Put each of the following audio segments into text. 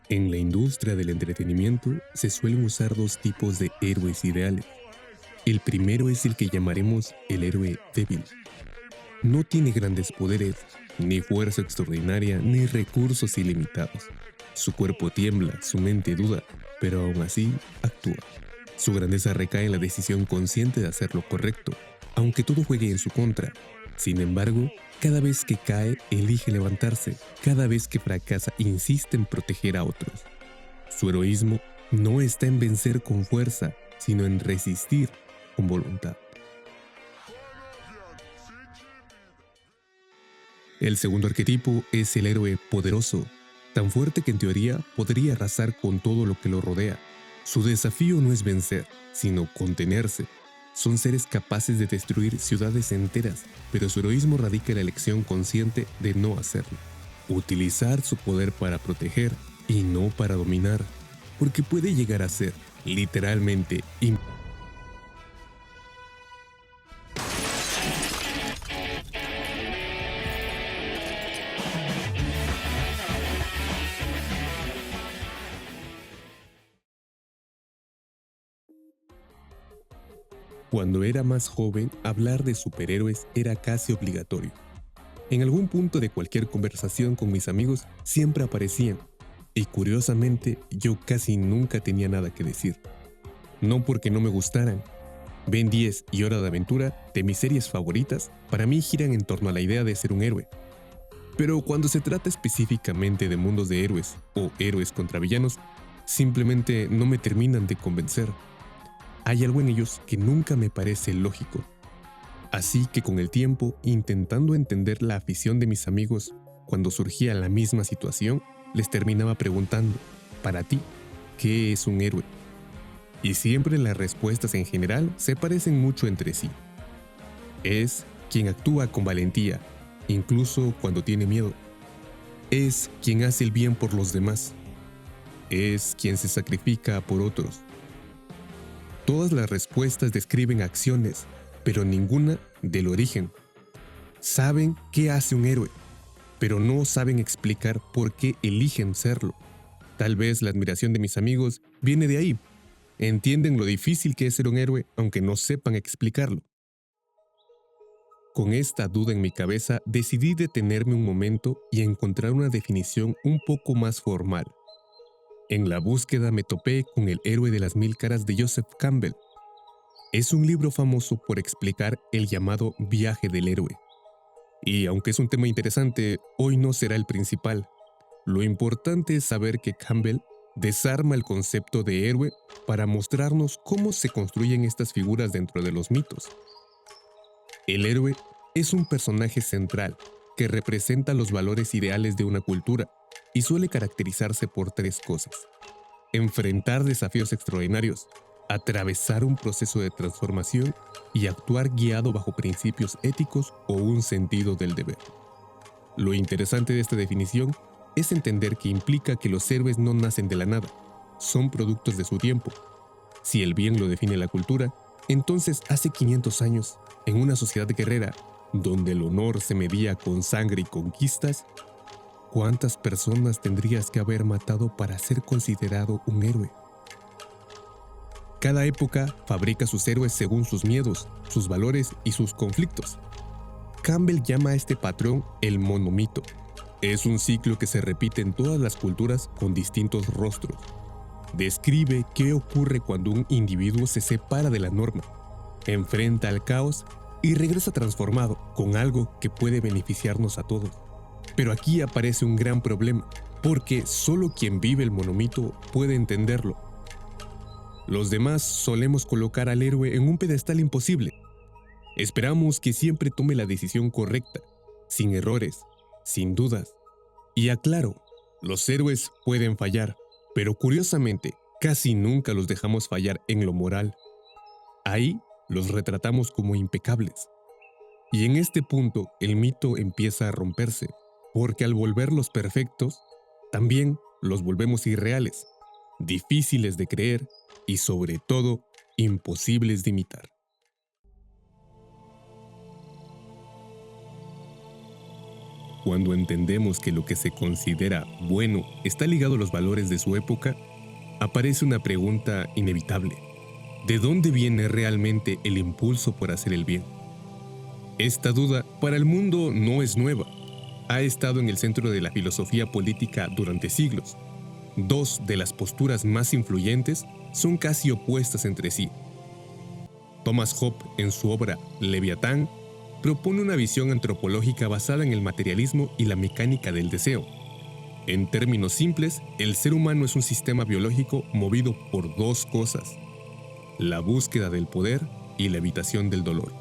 En la industria del entretenimiento se suelen usar dos tipos de héroes ideales. El primero es el que llamaremos el héroe débil. No tiene grandes poderes, ni fuerza extraordinaria, ni recursos ilimitados. Su cuerpo tiembla, su mente duda, pero aún así actúa. Su grandeza recae en la decisión consciente de hacer lo correcto, aunque todo juegue en su contra. Sin embargo, cada vez que cae, elige levantarse. Cada vez que fracasa, insiste en proteger a otros. Su heroísmo no está en vencer con fuerza, sino en resistir con voluntad. El segundo arquetipo es el héroe poderoso, tan fuerte que en teoría podría arrasar con todo lo que lo rodea. Su desafío no es vencer, sino contenerse. Son seres capaces de destruir ciudades enteras, pero su heroísmo radica en la elección consciente de no hacerlo. Utilizar su poder para proteger y no para dominar, porque puede llegar a ser, literalmente, Cuando era más joven, hablar de superhéroes era casi obligatorio. En algún punto de cualquier conversación con mis amigos siempre aparecían, y curiosamente yo casi nunca tenía nada que decir. No porque no me gustaran. Ben 10 y Hora de Aventura, de mis series favoritas, para mí giran en torno a la idea de ser un héroe. Pero cuando se trata específicamente de mundos de héroes o héroes contra villanos, simplemente no me terminan de convencer. Hay algo en ellos que nunca me parece lógico. Así que con el tiempo, intentando entender la afición de mis amigos, cuando surgía la misma situación, les terminaba preguntando, para ti, ¿qué es un héroe? Y siempre las respuestas en general se parecen mucho entre sí. Es quien actúa con valentía, incluso cuando tiene miedo. Es quien hace el bien por los demás. Es quien se sacrifica por otros. Todas las respuestas describen acciones, pero ninguna del origen. Saben qué hace un héroe, pero no saben explicar por qué eligen serlo. Tal vez la admiración de mis amigos viene de ahí. Entienden lo difícil que es ser un héroe, aunque no sepan explicarlo. Con esta duda en mi cabeza, decidí detenerme un momento y encontrar una definición un poco más formal. En la búsqueda me topé con El héroe de las mil caras de Joseph Campbell. Es un libro famoso por explicar el llamado viaje del héroe. Y aunque es un tema interesante, hoy no será el principal. Lo importante es saber que Campbell desarma el concepto de héroe para mostrarnos cómo se construyen estas figuras dentro de los mitos. El héroe es un personaje central que representa los valores ideales de una cultura y suele caracterizarse por tres cosas: enfrentar desafíos extraordinarios, atravesar un proceso de transformación y actuar guiado bajo principios éticos o un sentido del deber. Lo interesante de esta definición es entender que implica que los héroes no nacen de la nada, son productos de su tiempo. Si el bien lo define la cultura, entonces hace 500 años, en una sociedad guerrera, donde el honor se medía con sangre y conquistas, ¿cuántas personas tendrías que haber matado para ser considerado un héroe? Cada época fabrica sus héroes según sus miedos, sus valores y sus conflictos. Campbell llama a este patrón el monomito. Es un ciclo que se repite en todas las culturas con distintos rostros. Describe qué ocurre cuando un individuo se separa de la norma, enfrenta al caos y regresa transformado con algo que puede beneficiarnos a todos. Pero aquí aparece un gran problema, porque solo quien vive el monomito puede entenderlo. Los demás solemos colocar al héroe en un pedestal imposible. Esperamos que siempre tome la decisión correcta, sin errores, sin dudas. Y aclaro, los héroes pueden fallar, pero curiosamente, casi nunca los dejamos fallar en lo moral. Ahí los retratamos como impecables. Y en este punto el mito empieza a romperse, porque al volverlos perfectos, también los volvemos irreales, difíciles de creer y sobre todo imposibles de imitar. Cuando entendemos que lo que se considera bueno está ligado a los valores de su época, aparece una pregunta inevitable. ¿De dónde viene realmente el impulso por hacer el bien? Esta duda para el mundo no es nueva. Ha estado en el centro de la filosofía política durante siglos. Dos de las posturas más influyentes son casi opuestas entre sí. Thomas Hobbes, en su obra Leviatán, propone una visión antropológica basada en el materialismo y la mecánica del deseo. En términos simples, el ser humano es un sistema biológico movido por dos cosas: la búsqueda del poder y la evitación del dolor.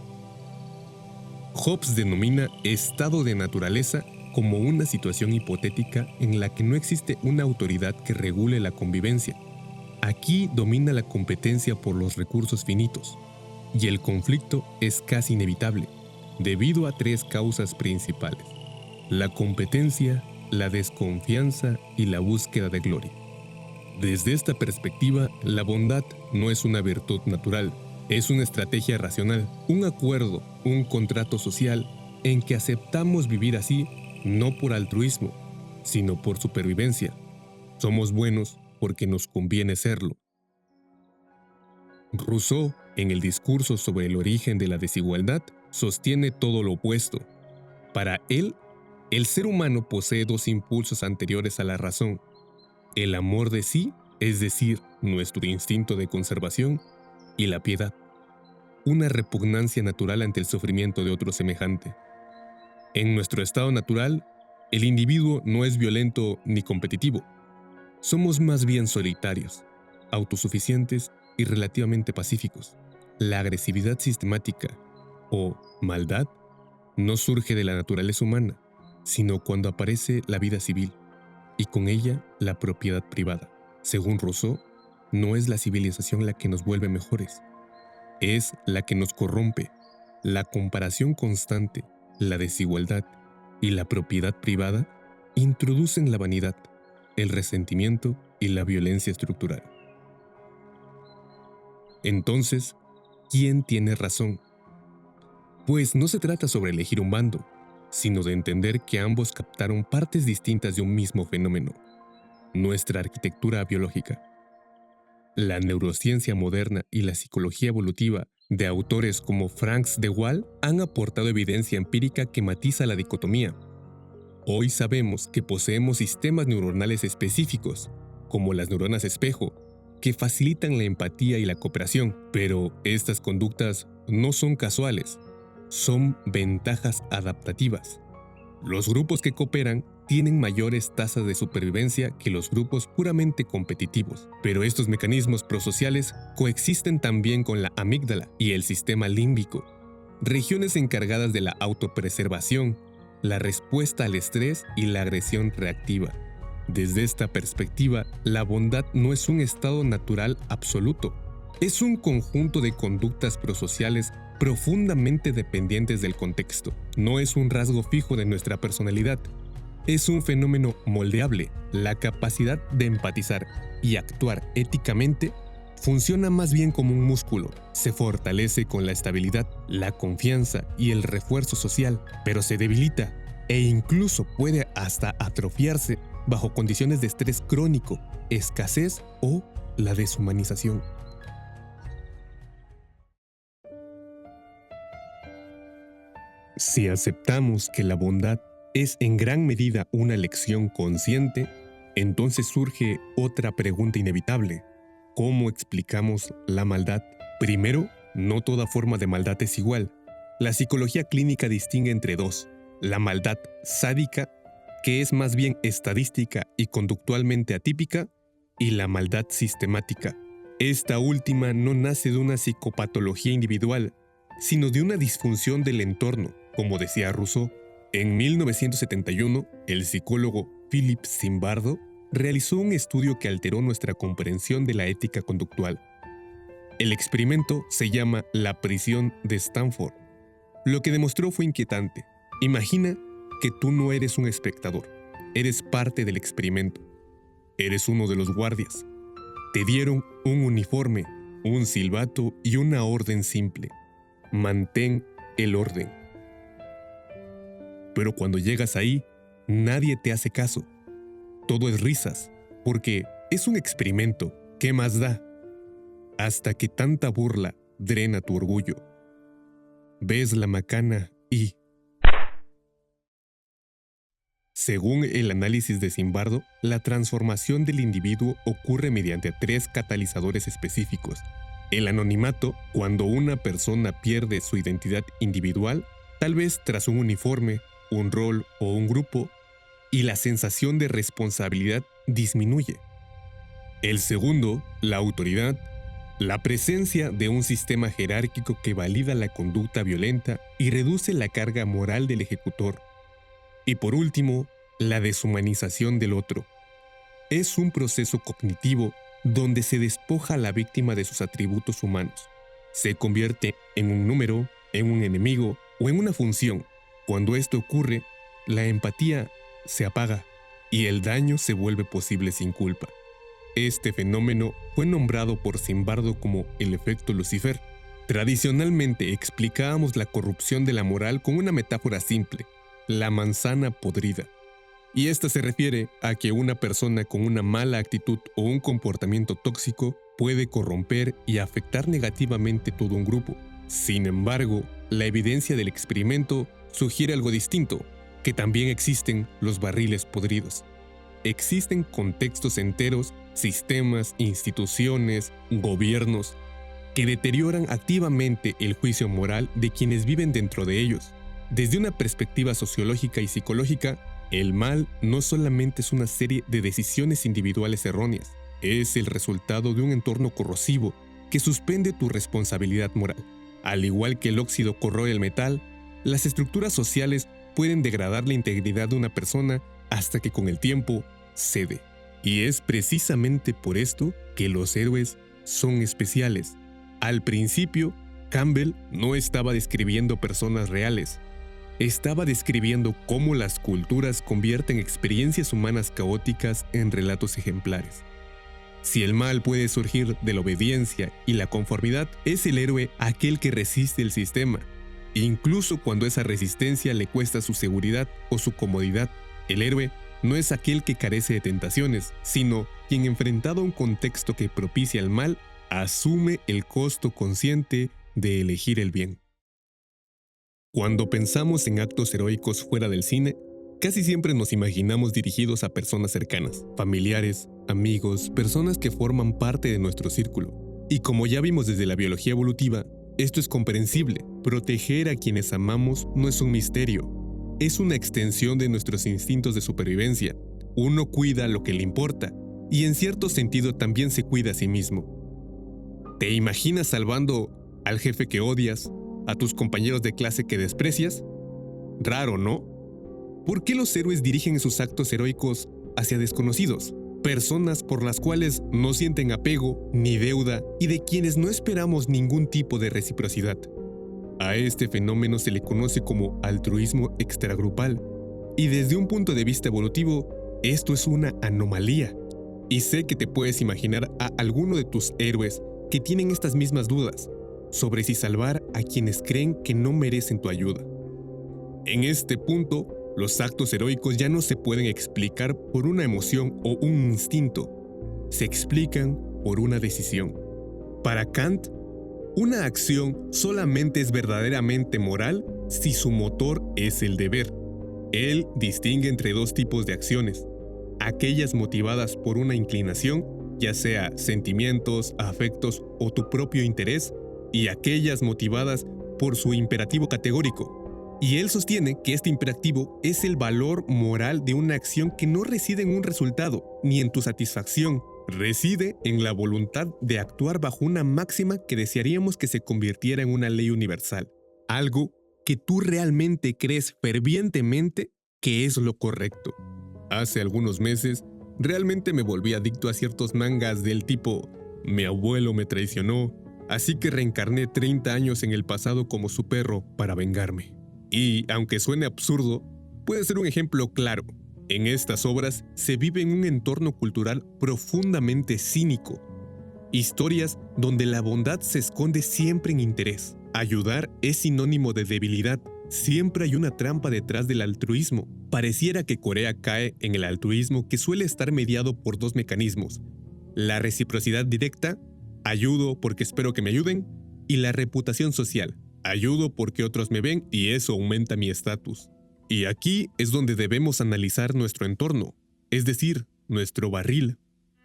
Hobbes denomina estado de naturaleza como una situación hipotética en la que no existe una autoridad que regule la convivencia. Aquí domina la competencia por los recursos finitos, y el conflicto es casi inevitable, debido a tres causas principales: la competencia, la desconfianza y la búsqueda de gloria. Desde esta perspectiva, la bondad no es una virtud natural, es una estrategia racional, un acuerdo, un contrato social en que aceptamos vivir así no por altruismo, sino por supervivencia. Somos buenos porque nos conviene serlo. Rousseau, en el discurso sobre el origen de la desigualdad, sostiene todo lo opuesto. Para él, el ser humano posee dos impulsos anteriores a la razón: el amor de sí, es decir, nuestro instinto de conservación, y la piedad, una repugnancia natural ante el sufrimiento de otro semejante. En nuestro estado natural, el individuo no es violento ni competitivo. Somos más bien solitarios, autosuficientes y relativamente pacíficos. La agresividad sistemática, o maldad, no surge de la naturaleza humana, sino cuando aparece la vida civil, y con ella la propiedad privada. Según Rousseau, no es la civilización la que nos vuelve mejores, es la que nos corrompe. La comparación constante, la desigualdad y la propiedad privada introducen la vanidad, el resentimiento y la violencia estructural. Entonces, ¿quién tiene razón? Pues no se trata sobre elegir un bando, sino de entender que ambos captaron partes distintas de un mismo fenómeno: nuestra arquitectura biológica. La neurociencia moderna y la psicología evolutiva de autores como Franz de Waal han aportado evidencia empírica que matiza la dicotomía. Hoy sabemos que poseemos sistemas neuronales específicos, como las neuronas espejo, que facilitan la empatía y la cooperación, pero estas conductas no son casuales, son ventajas adaptativas. Los grupos que cooperan tienen mayores tasas de supervivencia que los grupos puramente competitivos, pero estos mecanismos prosociales coexisten también con la amígdala y el sistema límbico, regiones encargadas de la autopreservación, la respuesta al estrés y la agresión reactiva. Desde esta perspectiva, la bondad no es un estado natural absoluto, es un conjunto de conductas prosociales profundamente dependientes del contexto. No es un rasgo fijo de nuestra personalidad. Es un fenómeno moldeable. La capacidad de empatizar y actuar éticamente funciona más bien como un músculo. Se fortalece con la estabilidad, la confianza y el refuerzo social, pero se debilita e incluso puede hasta atrofiarse bajo condiciones de estrés crónico, escasez o la deshumanización. Si aceptamos que la bondad es en gran medida una elección consciente, entonces surge otra pregunta inevitable: ¿cómo explicamos la maldad? Primero, no toda forma de maldad es igual. La psicología clínica distingue entre dos: la maldad sádica, que es más bien estadística y conductualmente atípica, y la maldad sistemática. Esta última no nace de una psicopatología individual, sino de una disfunción del entorno, como decía Rousseau. En 1971, el psicólogo Philip Zimbardo realizó un estudio que alteró nuestra comprensión de la ética conductual. El experimento se llama la prisión de Stanford. Lo que demostró fue inquietante. Imagina que tú no eres un espectador, eres parte del experimento. Eres uno de los guardias. Te dieron un uniforme, un silbato y una orden simple: mantén el orden. Pero cuando llegas ahí, nadie te hace caso. Todo es risas, porque es un experimento, ¿qué más da? Hasta que tanta burla drena tu orgullo. Ves la macana y... Según el análisis de Zimbardo, la transformación del individuo ocurre mediante 3 catalizadores específicos. El anonimato, cuando una persona pierde su identidad individual, tal vez tras un uniforme, un rol o un grupo, y la sensación de responsabilidad disminuye. El segundo, la autoridad, la presencia de un sistema jerárquico que valida la conducta violenta y reduce la carga moral del ejecutor. Y por último, la deshumanización del otro. Es un proceso cognitivo donde se despoja a la víctima de sus atributos humanos. Se convierte en un número, en un enemigo o en una función. Cuando esto ocurre, la empatía se apaga y el daño se vuelve posible sin culpa. Este fenómeno fue nombrado por Zimbardo como el efecto Lucifer. Tradicionalmente explicábamos la corrupción de la moral con una metáfora simple: la manzana podrida. Y esta se refiere a que una persona con una mala actitud o un comportamiento tóxico puede corromper y afectar negativamente todo un grupo. Sin embargo, la evidencia del experimento sugiere algo distinto, que también existen los barriles podridos. Existen contextos enteros, sistemas, instituciones, gobiernos, que deterioran activamente el juicio moral de quienes viven dentro de ellos. Desde una perspectiva sociológica y psicológica, el mal no solamente es una serie de decisiones individuales erróneas, es el resultado de un entorno corrosivo que suspende tu responsabilidad moral. Al igual que el óxido corroe el metal, las estructuras sociales pueden degradar la integridad de una persona hasta que con el tiempo cede. Y es precisamente por esto que los héroes son especiales. Al principio, Campbell no estaba describiendo personas reales. Estaba describiendo cómo las culturas convierten experiencias humanas caóticas en relatos ejemplares. Si el mal puede surgir de la obediencia y la conformidad, es el héroe aquel que resiste el sistema. Incluso cuando esa resistencia le cuesta su seguridad o su comodidad, el héroe no es aquel que carece de tentaciones, sino quien, enfrentado a un contexto que propicia el mal, asume el costo consciente de elegir el bien. Cuando pensamos en actos heroicos fuera del cine, casi siempre nos imaginamos dirigidos a personas cercanas, familiares, amigos, personas que forman parte de nuestro círculo. Y como ya vimos desde la biología evolutiva, esto es comprensible. Proteger a quienes amamos no es un misterio. Es una extensión de nuestros instintos de supervivencia. Uno cuida lo que le importa, y en cierto sentido también se cuida a sí mismo. ¿Te imaginas salvando al jefe que odias, a tus compañeros de clase que desprecias? Raro, ¿no? ¿Por qué los héroes dirigen sus actos heroicos hacia desconocidos? Personas por las cuales no sienten apego ni deuda y de quienes no esperamos ningún tipo de reciprocidad. A este fenómeno se le conoce como altruismo extragrupal, y desde un punto de vista evolutivo, esto es una anomalía. Y sé que te puedes imaginar a alguno de tus héroes que tienen estas mismas dudas sobre si salvar a quienes creen que no merecen tu ayuda. En este punto, los actos heroicos ya no se pueden explicar por una emoción o un instinto, se explican por una decisión. Para Kant, una acción solamente es verdaderamente moral si su motor es el deber. Él distingue entre 2 tipos de acciones: aquellas motivadas por una inclinación, ya sea sentimientos, afectos o tu propio interés, y aquellas motivadas por su imperativo categórico. Y él sostiene que este imperativo es el valor moral de una acción que no reside en un resultado ni en tu satisfacción. Reside en la voluntad de actuar bajo una máxima que desearíamos que se convirtiera en una ley universal. Algo que tú realmente crees fervientemente que es lo correcto. Hace algunos meses, realmente me volví adicto a ciertos mangas del tipo "mi abuelo me traicionó, así que reencarné 30 años en el pasado como su perro para vengarme". Y, aunque suene absurdo, puede ser un ejemplo claro. En estas obras se vive en un entorno cultural profundamente cínico. Historias donde la bondad se esconde siempre en interés. Ayudar es sinónimo de debilidad. Siempre hay una trampa detrás del altruismo. Pareciera que Corea cae en el altruismo que suele estar mediado por dos mecanismos: la reciprocidad directa, ayudo porque espero que me ayuden, y la reputación social, ayudo porque otros me ven y eso aumenta mi estatus. Y aquí es donde debemos analizar nuestro entorno, es decir, nuestro barril.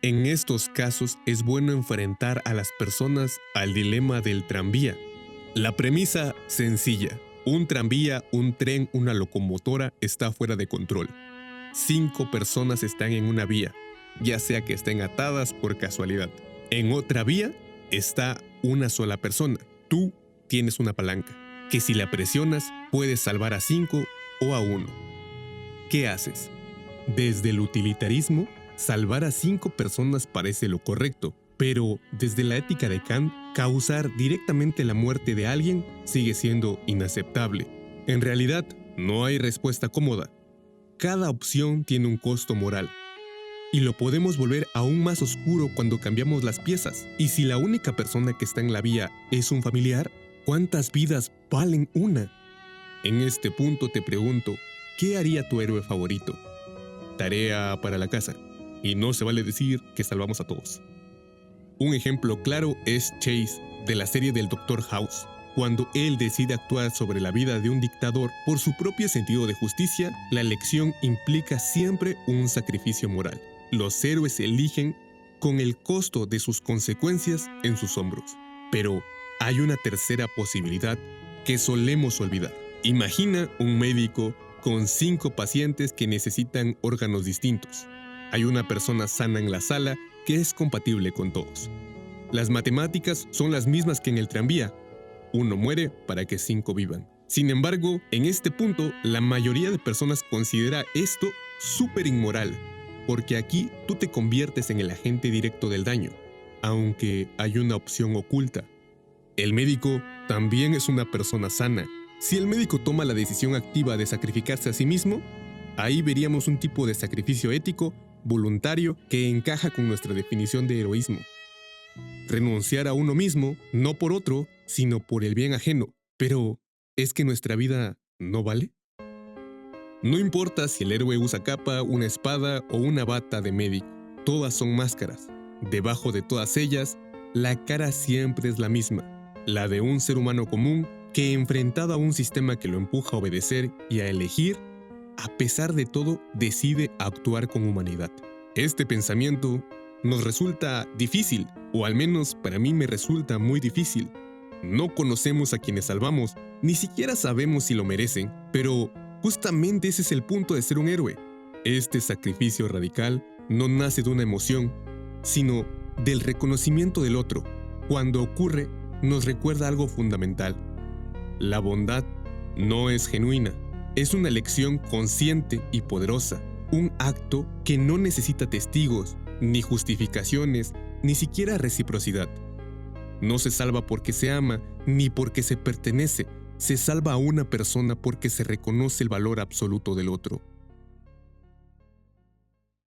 En estos casos es bueno enfrentar a las personas al dilema del tranvía. La premisa sencilla: un tranvía, un tren, una locomotora está fuera de control. 5 personas están en una vía, ya sea que estén atadas por casualidad. En otra vía está una sola persona. Tú tienes una palanca, que si la presionas puedes salvar a 5 o a 1. ¿Qué haces? Desde el utilitarismo, salvar a 5 personas parece lo correcto, pero desde la ética de Kant, causar directamente la muerte de alguien sigue siendo inaceptable. En realidad, no hay respuesta cómoda. Cada opción tiene un costo moral. Y lo podemos volver aún más oscuro cuando cambiamos las piezas. Y si la única persona que está en la vía es un familiar, ¿cuántas vidas valen una? En este punto te pregunto, ¿qué haría tu héroe favorito? Tarea para la casa. Y no se vale decir que salvamos a todos. Un ejemplo claro es Chase, de la serie del Dr. House. Cuando él decide actuar sobre la vida de un dictador por su propio sentido de justicia, la elección implica siempre un sacrificio moral. Los héroes se eligen con el costo de sus consecuencias en sus hombros. Pero hay una tercera posibilidad que solemos olvidar. Imagina un médico con 5 pacientes que necesitan órganos distintos. Hay una persona sana en la sala que es compatible con todos. Las matemáticas son las mismas que en el tranvía. 1 muere para que 5 vivan. Sin embargo, en este punto, la mayoría de personas considera esto súper inmoral, porque aquí tú te conviertes en el agente directo del daño, aunque hay una opción oculta. El médico también es una persona sana. Si el médico toma la decisión activa de sacrificarse a sí mismo, ahí veríamos un tipo de sacrificio ético, voluntario, que encaja con nuestra definición de heroísmo. Renunciar a uno mismo, no por otro, sino por el bien ajeno. Pero, ¿es que nuestra vida no vale? No importa si el héroe usa capa, una espada o una bata de médico, todas son máscaras. Debajo de todas ellas, la cara siempre es la misma, la de un ser humano común que, enfrentado a un sistema que lo empuja a obedecer y a elegir, a pesar de todo, decide actuar con humanidad. Este pensamiento nos resulta difícil, o al menos para mí me resulta muy difícil. No conocemos a quienes salvamos, ni siquiera sabemos si lo merecen, pero justamente ese es el punto de ser un héroe. Este sacrificio radical no nace de una emoción, sino del reconocimiento del otro. Cuando ocurre, nos recuerda algo fundamental. La bondad no es genuina. Es una elección consciente y poderosa, un acto que no necesita testigos, ni justificaciones, ni siquiera reciprocidad. No se salva porque se ama, ni porque se pertenece, se salva a una persona porque se reconoce el valor absoluto del otro.